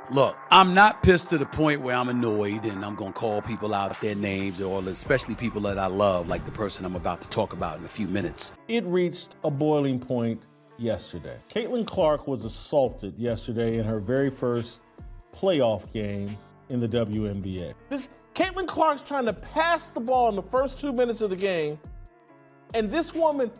Look, I'm not pissed to the point where I'm annoyed and I'm going to call people out their names, or especially people that I love, like the person I'm about to talk about in a few minutes. It reached a boiling point yesterday. Carrington-Clark was assaulted yesterday in her very first playoff game in the WNBA. Carrington-Clark's trying to pass the ball in the first 2 minutes of the game, and this woman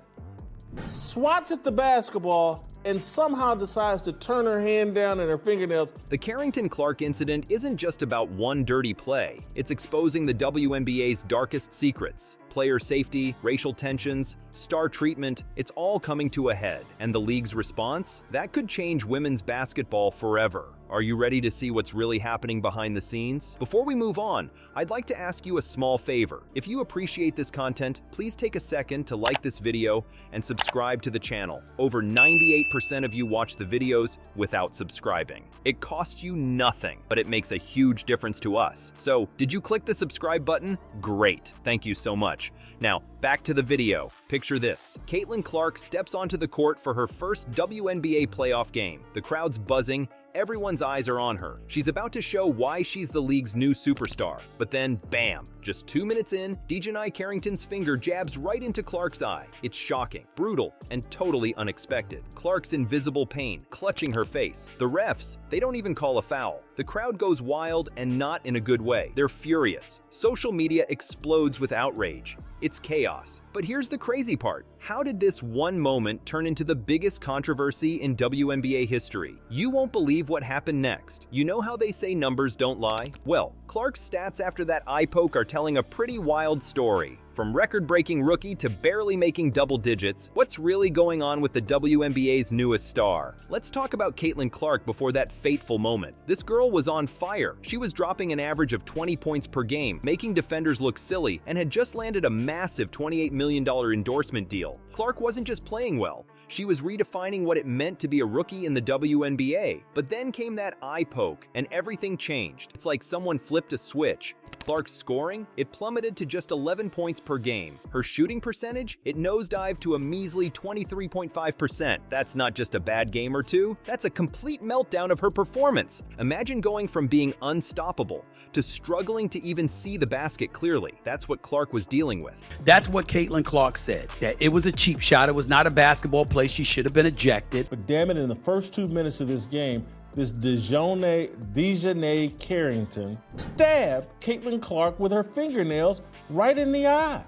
swats at the basketball and somehow decides to turn her hand down and her fingernails. The Carrington-Clark incident isn't just about one dirty play. It's exposing the WNBA's darkest secrets. Player safety, racial tensions, star treatment, it's all coming to a head. And the league's response? That could change women's basketball forever. Are you ready to see what's really happening behind the scenes? Before we move on, I'd like to ask you a small favor. If you appreciate this content, please take a second to like this video and subscribe to the channel. Over 98% of you watch the videos without subscribing. It costs you nothing, but it makes a huge difference to us. So, did you click the subscribe button? Great, thank you so much. Now, back to the video. Picture this. Carrington-Clark steps onto the court for her first WNBA playoff game. The crowd's buzzing. Everyone's eyes are on her. She's about to show why she's the league's new superstar. But then, bam! Just 2 minutes in, DiJonai Carrington's finger jabs right into Clark's eye. It's shocking, brutal, and totally unexpected. Clark's in visible pain, clutching her face. The refs, they don't even call a foul. The crowd goes wild, and not in a good way. They're furious. Social media explodes with outrage. It's chaos. But here's the crazy part. How did this one moment turn into the biggest controversy in WNBA history? You won't believe what happened next. You know how they say numbers don't lie? Well, Clark's stats after that eye poke are telling a pretty wild story. From record-breaking rookie to barely making double digits, what's really going on with the WNBA's newest star? Let's talk about Carrington-Clark before that fateful moment. This girl was on fire. She was dropping an average of 20 points per game, making defenders look silly, and had just landed a massive $28 million endorsement deal. Clark wasn't just playing well. She was redefining what it meant to be a rookie in the WNBA. But then came that eye poke, and everything changed. It's like someone flipped a switch. Clark's scoring, it plummeted to just 11 points per game. Her shooting percentage, it nosedived to a measly 23.5%. That's not just a bad game or two, that's a complete meltdown of her performance. Imagine going from being unstoppable to struggling to even see the basket clearly. That's what Clark was dealing with. That's what Carrington-Clark said, that it was a cheap shot. It was not a basketball play. She should have been ejected. But damn it, in the first 2 minutes of this game, this DiJonai Carrington stabbed Carrington-Clark with her fingernails right in the eye.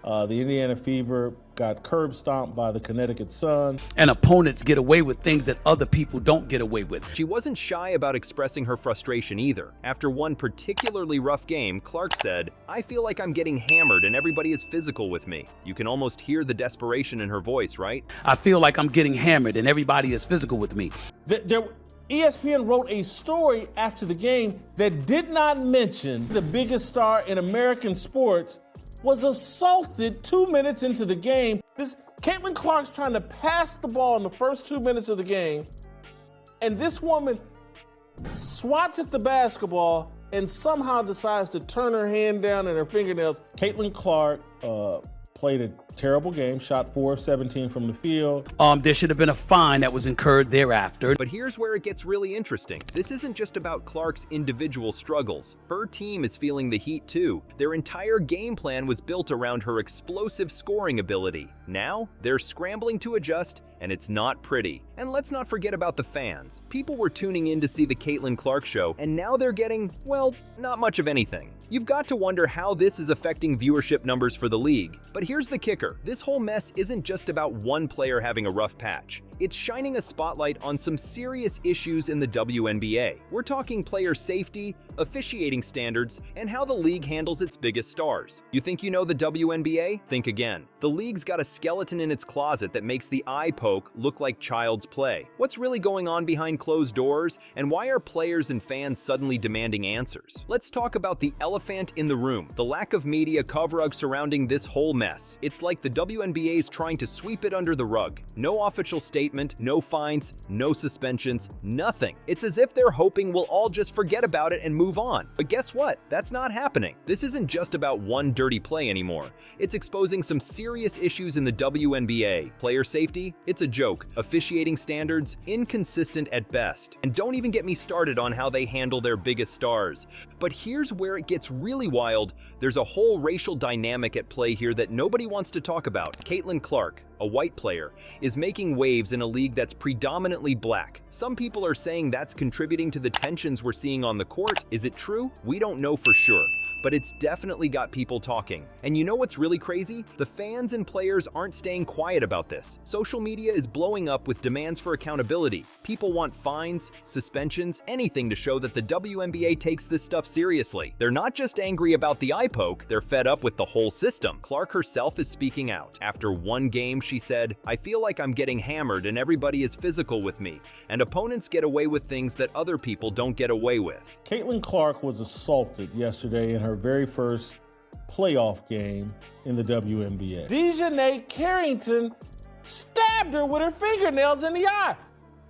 The Indiana Fever got curb stomped by the Connecticut Sun. And opponents get away with things that other people don't get away with. She wasn't shy about expressing her frustration either. After one particularly rough game, Clark said, "I feel like I'm getting hammered and everybody is physical with me." You can almost hear the desperation in her voice, right? I feel like I'm getting hammered and everybody is physical with me. ESPN wrote a story after the game that did not mention the biggest star in American sports was assaulted 2 minutes into the game. Carrington-Clark's trying to pass the ball in the first 2 minutes of the game, and this woman swats at the basketball and somehow decides to turn her hand down and her fingernails. Carrington-Clark played a terrible game, shot 4 of 17 from the field. There should have been a fine that was incurred thereafter. But here's where it gets really interesting. This isn't just about Clark's individual struggles. Her team is feeling the heat too. Their entire game plan was built around her explosive scoring ability. Now, they're scrambling to adjust, and it's not pretty. And let's not forget about the fans. People were tuning in to see the Carrington-Clark show, and now they're getting, well, not much of anything. You've got to wonder how this is affecting viewership numbers for the league. But here's the kicker. This whole mess isn't just about one player having a rough patch. It's shining a spotlight on some serious issues in the WNBA. We're talking player safety, officiating standards, and how the league handles its biggest stars. You think you know the WNBA? Think again. The league's got a skeleton in its closet that makes the eye poke look like child's play. What's really going on behind closed doors, and why are players and fans suddenly demanding answers? Let's talk about the elephant in the room, the lack of media coverage surrounding this whole mess. It's like the WNBA is trying to sweep it under the rug. No official statement statement, no fines, no suspensions, nothing. It's as if they're hoping we'll all just forget about it and move on. But guess what? That's not happening. This isn't just about one dirty play anymore. It's exposing some serious issues in the WNBA. Player safety? It's a joke. Officiating standards? Inconsistent at best. And don't even get me started on how they handle their biggest stars. But here's where it gets really wild. There's a whole racial dynamic at play here that nobody wants to talk about. Carrington-Clark, a white player, is making waves in a league that's predominantly black. Some people are saying that's contributing to the tensions we're seeing on the court. Is it true? We don't know for sure, but it's definitely got people talking. And you know what's really crazy? The fans and players aren't staying quiet about this. Social media is blowing up with demands for accountability. People want fines, suspensions, anything to show that the WNBA takes this stuff seriously. They're not just angry about the eye poke, they're fed up with the whole system. Clark herself is speaking out. After one game, she said, "I feel like I'm getting hammered and everybody is physical with me, and opponents get away with things that other people don't get away with." Carrington-Clark was assaulted yesterday in her very first playoff game in the WNBA. DiJonai Carrington stabbed her with her fingernails in the eye.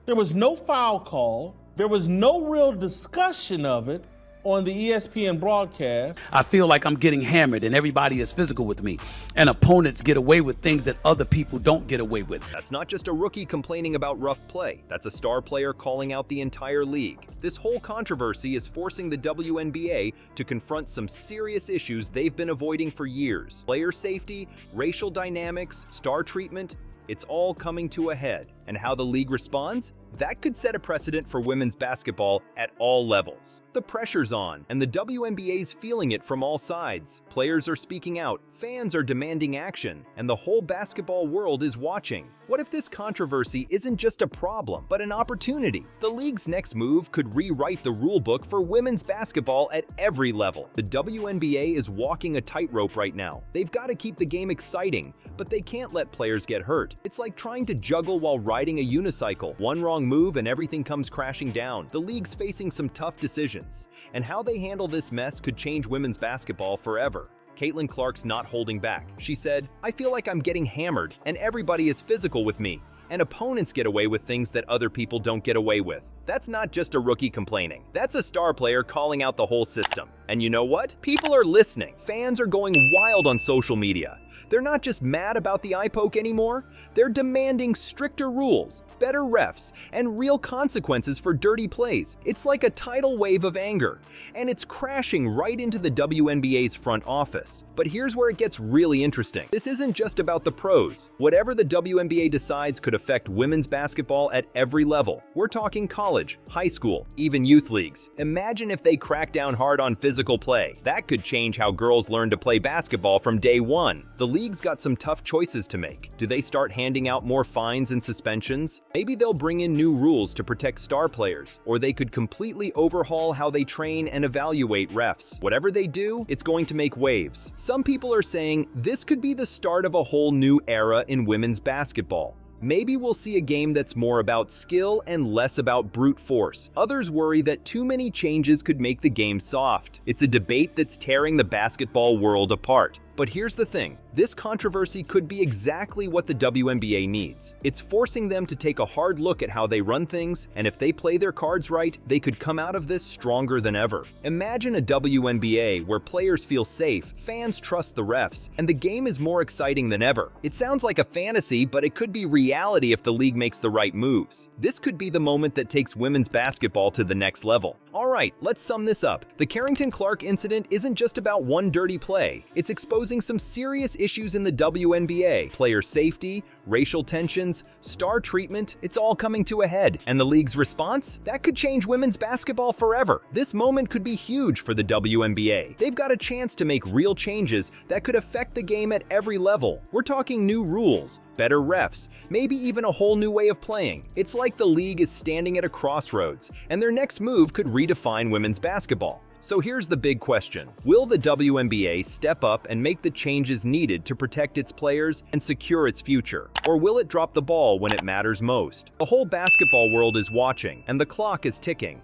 There was no foul call. There was no real discussion of it on the ESPN broadcast. I feel like I'm getting hammered and everybody is physical with me, and opponents get away with things that other people don't get away with. That's not just a rookie complaining about rough play. That's a star player calling out the entire league. This whole controversy is forcing the WNBA to confront some serious issues they've been avoiding for years. Player safety, racial dynamics, star treatment, it's all coming to a head. And how the league responds? That could set a precedent for women's basketball at all levels. The pressure's on, and the WNBA's feeling it from all sides. Players are speaking out, fans are demanding action, and the whole basketball world is watching. What if this controversy isn't just a problem, but an opportunity? The league's next move could rewrite the rulebook for women's basketball at every level. The WNBA is walking a tightrope right now. They've got to keep the game exciting, but they can't let players get hurt. It's like trying to juggle while riding a unicycle. One wrong move and everything comes crashing down. The league's facing some tough decisions, and how they handle this mess could change women's basketball forever. Carrington-Clark's not holding back. She said, "I feel like I'm getting hammered and everybody is physical with me, and opponents get away with things that other people don't get away with." That's not just a rookie complaining. That's a star player calling out the whole system. And you know what? People are listening. Fans are going wild on social media. They're not just mad about the eye poke anymore. They're demanding stricter rules, better refs, and real consequences for dirty plays. It's like a tidal wave of anger, and it's crashing right into the WNBA's front office. But here's where it gets really interesting. This isn't just about the pros. Whatever the WNBA decides could affect women's basketball at every level. We're talking college, high school, even youth leagues. Imagine if they crack down hard on physical play. That could change how girls learn to play basketball from day one. The league's got some tough choices to make. Do they start handing out more fines and suspensions? Maybe they'll bring in new rules to protect star players, or they could completely overhaul how they train and evaluate refs. Whatever they do, it's going to make waves. Some people are saying this could be the start of a whole new era in women's basketball. Maybe we'll see a game that's more about skill and less about brute force. Others worry that too many changes could make the game soft. It's a debate that's tearing the basketball world apart. But here's the thing, this controversy could be exactly what the WNBA needs. It's forcing them to take a hard look at how they run things, and if they play their cards right, they could come out of this stronger than ever. Imagine a WNBA where players feel safe, fans trust the refs, and the game is more exciting than ever. It sounds like a fantasy, but it could be reality if the league makes the right moves. This could be the moment that takes women's basketball to the next level. All right, let's sum this up. The Carrington-Clark incident isn't just about one dirty play. It's exposing some serious issues in the WNBA. Player safety, racial tensions, star treatment, it's all coming to a head. And the league's response? That could change women's basketball forever. This moment could be huge for the WNBA. They've got a chance to make real changes that could affect the game at every level. We're talking new rules, better refs, maybe even a whole new way of playing. It's like the league is standing at a crossroads, and their next move could redefine women's basketball. So here's the big question. Will the WNBA step up and make the changes needed to protect its players and secure its future? Or will it drop the ball when it matters most? The whole basketball world is watching, and the clock is ticking.